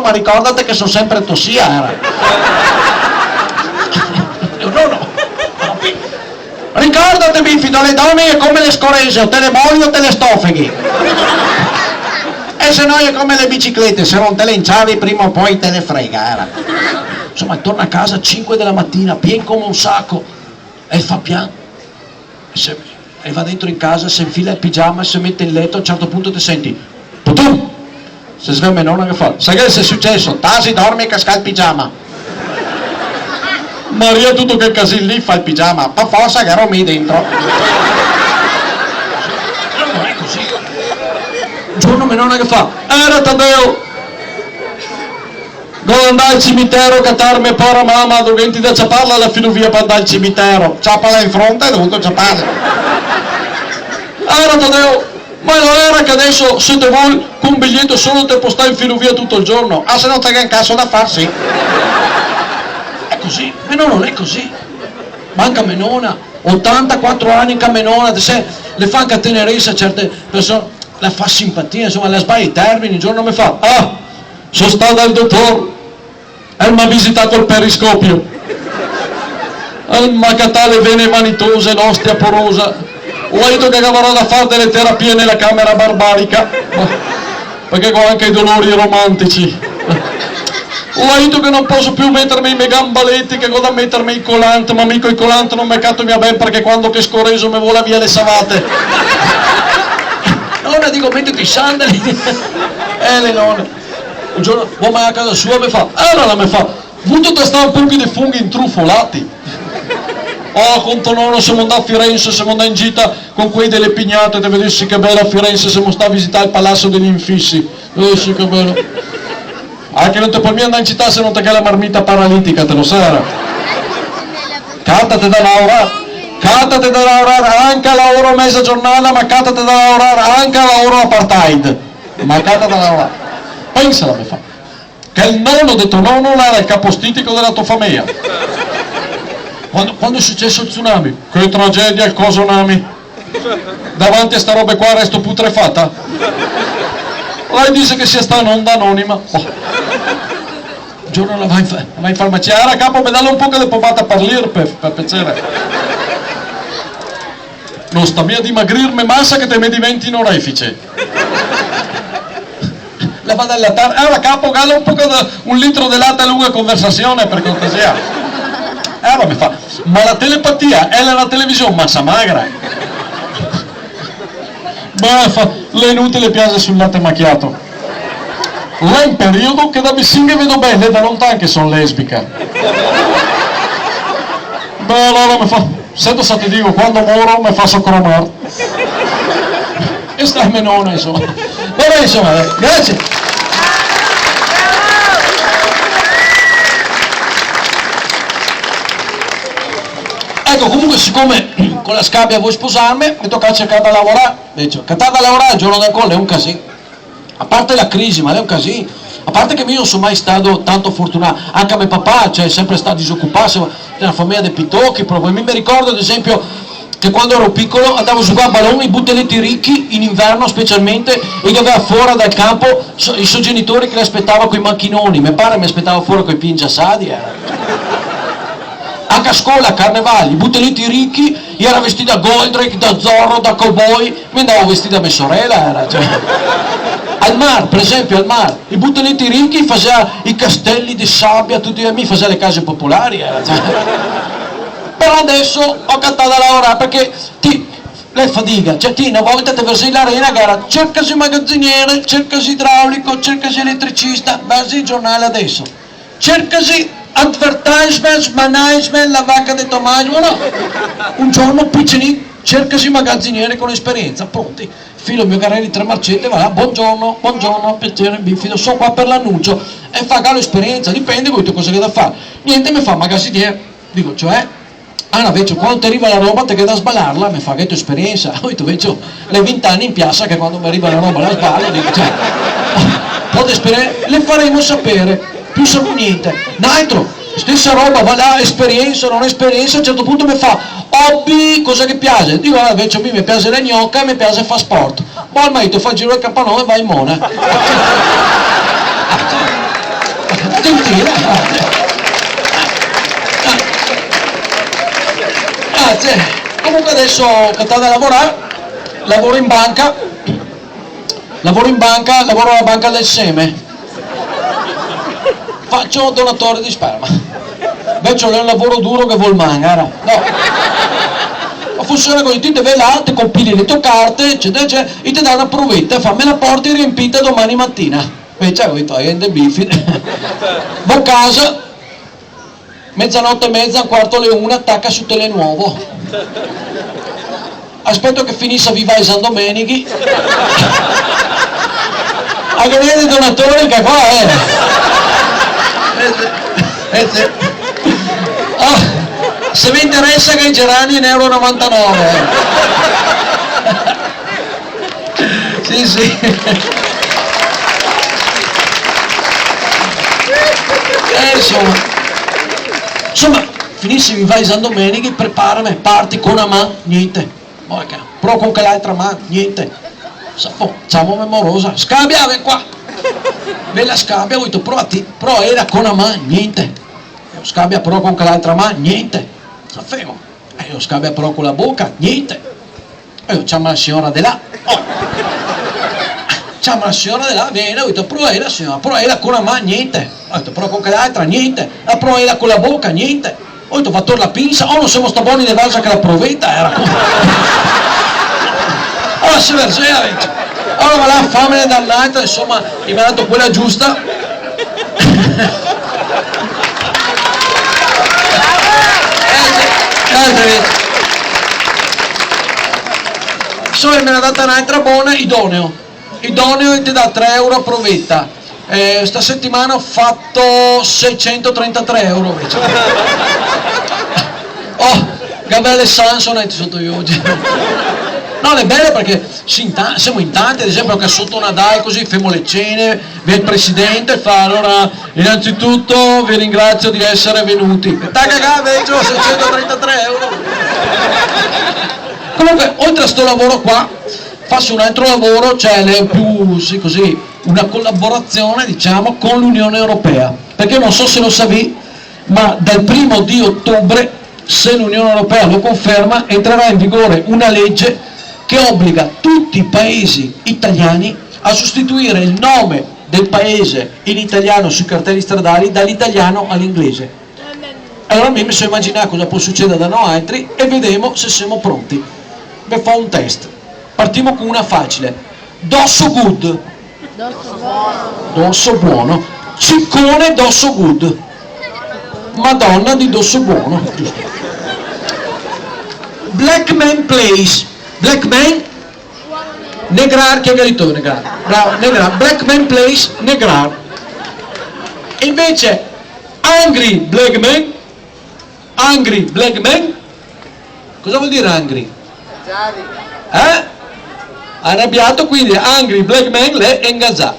ma ricordate che sono sempre tossia, era. No. Ricordate, bifido, le donne è come le scorese, o te le molli o te le stofeghi. E se no è come le biciclette, se non te le inciavi prima o poi te ne frega, era. Insomma, torna a casa 5 della mattina, pien come un sacco, e fa piano. E va dentro in casa, si infila il pigiama, si mette in letto, a un certo punto ti senti, putum! Si sveglia nonna che fa, sai che è successo? Tasi, dormi e casca il pigiama. Maria, tutto che casino lì fa il pigiama, ma forza che ero mi dentro. Non è così. Un giorno mia nonna che fa, era Taddeo, devo andare al cimitero a cattarmi pora mamma, doventi da ciaparla alla filovia per andare al cimitero, ciapala in fronte e dovuto ciaparla. Era Taddeo, ma non era che adesso siete voi con un biglietto solo te postare in filovia tutto il giorno? Ah, se non te che un cazzo da farsi. È così, ma no, non è così. Manca Menona, 84 anni che Menona, se le fa anche tenerezza a certe persone, la fa simpatia, insomma, le sbaglia i termini, un giorno mi fa, sono stato dal dottore, e mi ha visitato il periscopio, mi ha cattato le vene vanitose, l'ostia porosa, ho detto che avrò da fare delle terapie nella camera barbarica, perché ho anche i dolori romantici. Ho detto che non posso più mettermi i miei gambaletti, che ho da mettermi il colante, ma mica il colante non mi catto via bene perché quando che scorreso mi vola via le savate. Nonna, dico, mettiti i sandali. Le nonne. Un giorno, vai a casa sua, mi fa, mi fa, vuto da stare un po' di funghi intrufolati. Con tuo nonno siamo andati a Firenze, siamo andati in gita con quei delle pignate, te vedessi che bella Firenze, siamo stati a visitare il Palazzo degli Infissi. Vedessi che bello. Anche non ti puoi andare in città se non ti che la marmita paralitica, te lo sai. Cattate da lavorare anche a lavoro mezza giornata, ma cattate da lavorare anche a lavoro apartheid. Ma cattate da lavorare. Pensala, mi fa, che il nonno di tuo nonno era il capostitico della tua famiglia. Quando è successo il tsunami? Che tragedia il Kosonami. Davanti a sta roba qua resto putrefatta. Lei dice che sia sta un'onda anonima. Un giorno la vai in farmacia, era capo, mi dalle un po' che le pomate per l'IR per piacere. Non sta via dimagrirmi massa che te mi diventi in orefice. La vado a lattare, era capo, galla un po' un litro di latte a lunga conversazione per cortesia. Mi fa, ma la telepatia è la televisione massa magra. Le inutile piace sul latte macchiato. Lei in periodo che da vicino vedo bene, da lontano che sono lesbica. Allora mi fa, sento se ti dico, quando moro mi faccio cromare. E sta menona, insomma. Vabbè, insomma, grazie. Ecco, comunque siccome con la scabbia vuoi sposarmi, mi tocca cercare da lavorare. Cattare da lavorare il giorno del collo è un casino. A parte la crisi, ma è un casino. A parte che io non sono mai stato tanto fortunato. Anche mio papà, cioè, è sempre stato disoccupato, nella famiglia dei pitocchi, proprio. Mi ricordo ad esempio che quando ero piccolo andavo a giocare a ballone, i butelletti ricchi, in inverno specialmente, e io avevo fuori dal campo i suoi genitori che li aspettavano con i macchinoni. Mio padre mi aspettava fuori con i pingiassadi. Anche a scuola, a carnevali, i butelletti ricchi, io ero vestito da Goldrake, da Zorro, da cowboy, mi andavo vestito da mia sorella, cioè. Al mare, per esempio, al mare, i butelletti ricchi facevano i castelli di sabbia, tutti i miei facevano le case popolari, cioè. Però adesso ho cattato a lavorare perché lei fatica, cioè una volta ti versi l'arena che era cercasi magazziniere, cercasi idraulico, cercasi elettricista, versi il giornale adesso, cercasi advertisement, management, la vacca di Tommaso, no? Un giorno piccinino, cercasi magazziniere con esperienza, pronti. Filo mio Carelli 3 Marcette, va là, buongiorno, piacere, bifido, sono qua per l'annuncio, e fa calo esperienza, dipende voi cosa che da fare. Niente, mi fa magazziniere, dico, cioè, invece quando ti arriva la roba te che da sbalarla, mi fa che tu esperienza, ho detto, invece, le 20 anni in piazza che quando mi arriva la roba la sballo, dico, cioè, un po' di esperienza, le faremo sapere. Più siamo niente, Nitro, stessa roba, va là, esperienza, non esperienza, a un certo punto mi fa, hobby, cosa che piace? Dico, invece a me mi piace la gnocca e mi piace fare sport. Ma ormai tu fai il giro del campanone e vai in mona. grazie. Comunque adesso che sta da lavorare, lavoro in banca, lavoro alla banca del seme, faccio donatore di sperma. Invece è un lavoro duro che vuol mangare, no. Ma funziona così, ti deve là, ti compili le tue carte, eccetera, e ti dà una provetta, fammi la porta riempita domani mattina. Invece ho detto, niente bifi. Va a casa, mezzanotte e mezza, un quarto alle 1, attacca su Telenuovo. Aspetto che finisse Viva San Domenichi. A che viene donatori che qua è. Se vi interessa che i gerani in euro 99. Sì, sì. Insomma, finisci Viva San Domenichi, preparami, parti con una mano, niente. Però con che l'altra mano, niente. Siamo memorosa, scambia, ven qua. Bella scambia, ho detto, però era con una mano, niente. Scambia però con che l'altra mano, niente. Sapevo. Io scambia però con la bocca, niente. Io chiamo la signora di là. Chiamo la signora di là, viene, ho detto, però era signora, però era con una mano, niente. Ho detto, però con che l'altra, niente. Però era con la bocca, niente. Ho detto, fatto la pinza, non siamo sta buoni di valsa che la provetta era. Allora si versava, allora va là, famine dannata, insomma, mi ha dato quella giusta. Insomma, me ne ha data un'altra buona, idoneo e ti dà 3 euro a provetta. Sta settimana ho fatto 633 euro invece. Oh, Gabriele Samson sotto io oggi. No, è bello perché siamo in tanti, ad esempio che sotto Nadal così femo le cene, viene il presidente fa, allora innanzitutto vi ringrazio di essere venuti. Tacca invece 633 euro. Comunque, oltre a sto lavoro qua, faccio un altro lavoro, cioè più sì, così, una collaborazione diciamo con l'Unione Europea, perché non so se lo sapevi, ma dal 1° di ottobre, se l'Unione Europea lo conferma, entrerà in vigore una legge che obbliga tutti i paesi italiani a sostituire il nome del paese in italiano sui cartelli stradali dall'italiano all'inglese. Allora mi sono immaginato cosa può succedere da noi altri e vedremo se siamo pronti. Beh, fa un test. Partiamo con una facile. Dosso good. Dosso buono. Ciccone dosso good. Madonna di dosso buono. Giusto. Black man plays. Black man negrar, chi ha detto negrar? Bravo, negrar. Black man plays negrar. Invece angry black man, cosa vuol dire angry? Arrabbiato, quindi angry black man le engazza.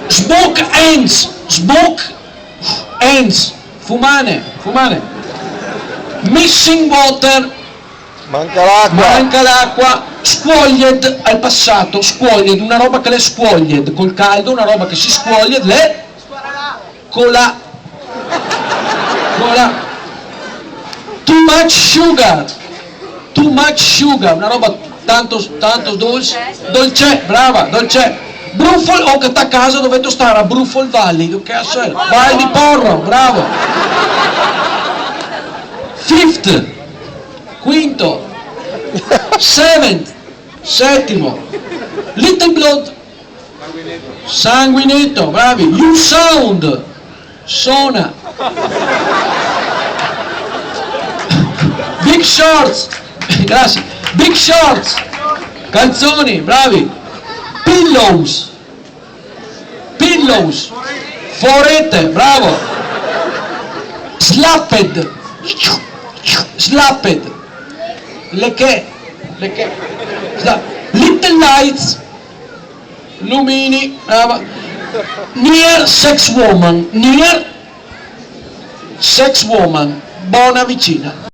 Smoke ends, fumane. Missing water, manca l'acqua. Squoglied al passato, squoglied, una roba che le squoglied, col caldo, una roba che si squoglied, le cola. Too much sugar, una roba tanto dolce, brava, dolce. Brufol, o che sta a casa dovete stare a Brufol Valley, che è? Val di Porro, bravo. Fifth, quinto. Seventh, settimo. Little blood, sanguinetto, bravi. You sound, suona. Big shorts, grazie. Big shorts, calzoni, bravi. Pillows, forette, bravo. Slapped, le che. Little lights, lumini, brava. Near sex woman, buona vicina.